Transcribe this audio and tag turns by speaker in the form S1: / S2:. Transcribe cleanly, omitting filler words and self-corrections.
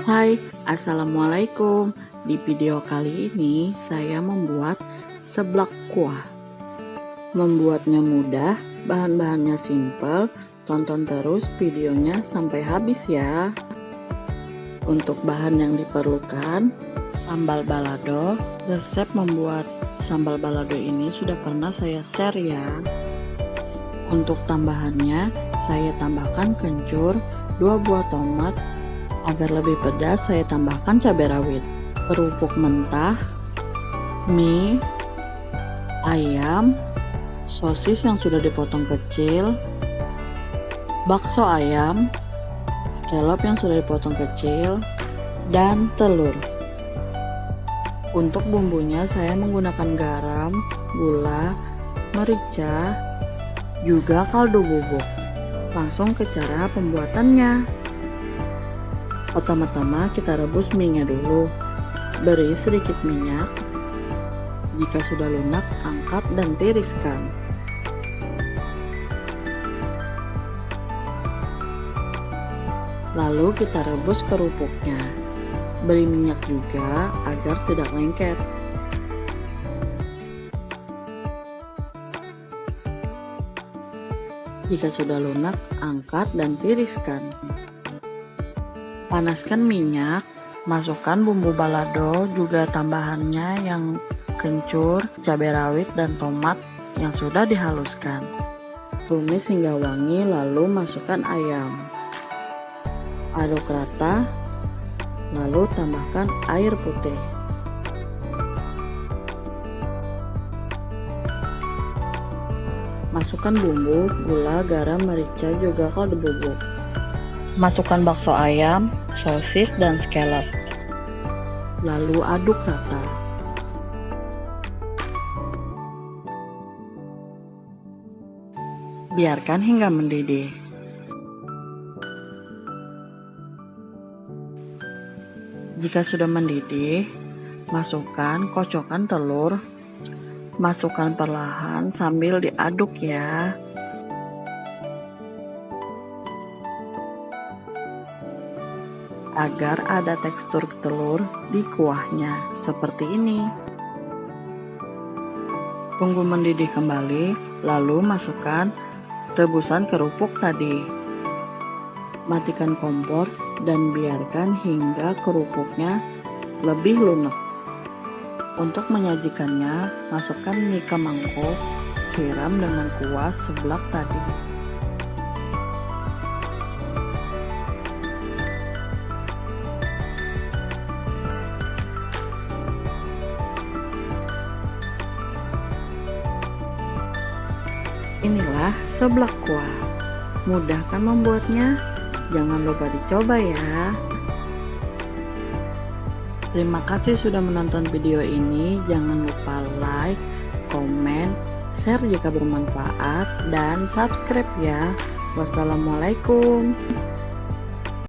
S1: Hai, Assalamualaikum. Di video kali ini saya membuat seblak kuah. Membuatnya mudah, bahan-bahannya simple. Tonton terus videonya sampai habis ya. Untuk bahan yang diperlukan, sambal balado. Resep membuat sambal balado ini sudah pernah saya share ya. Untuk tambahannya, saya tambahkan kencur, 2 buah tomat. Agar lebih pedas, saya tambahkan cabai rawit, kerupuk mentah, mie, ayam, sosis yang sudah dipotong kecil, bakso ayam, scallop yang sudah dipotong kecil, dan telur. Untuk bumbunya saya menggunakan garam, gula, merica, juga kaldu bubuk. Langsung ke cara pembuatannya. Pertama-tama kita rebus mie-nya dulu. Beri sedikit minyak. Jika sudah lunak, angkat dan tiriskan. Lalu kita rebus kerupuknya. Beri minyak juga agar tidak lengket. Jika sudah lunak, angkat dan tiriskan. Panaskan minyak, masukkan bumbu balado, juga tambahannya yang kencur, cabai rawit, dan tomat yang sudah dihaluskan. Tumis hingga wangi, lalu masukkan ayam. Aduk rata, lalu tambahkan air putih. Masukkan bumbu, gula, garam, merica, juga kaldu bubuk. Masukkan bakso ayam, sosis, dan scallop. Lalu aduk rata. Biarkan hingga mendidih. Jika sudah mendidih, masukkan kocokan telur. Masukkan perlahan sambil diaduk ya. Agar ada tekstur telur di kuahnya seperti ini. Tunggu mendidih kembali, lalu masukkan rebusan kerupuk tadi. Matikan kompor dan biarkan hingga kerupuknya lebih lunak. Untuk menyajikannya, masukkan mie ke mangkok, siram dengan kuah seblak tadi. Inilah seblak kuah. Mudah kan membuatnya? Jangan lupa dicoba ya. Terima kasih sudah menonton video ini. Jangan lupa like, komen, share jika bermanfaat, dan subscribe ya. Wassalamualaikum.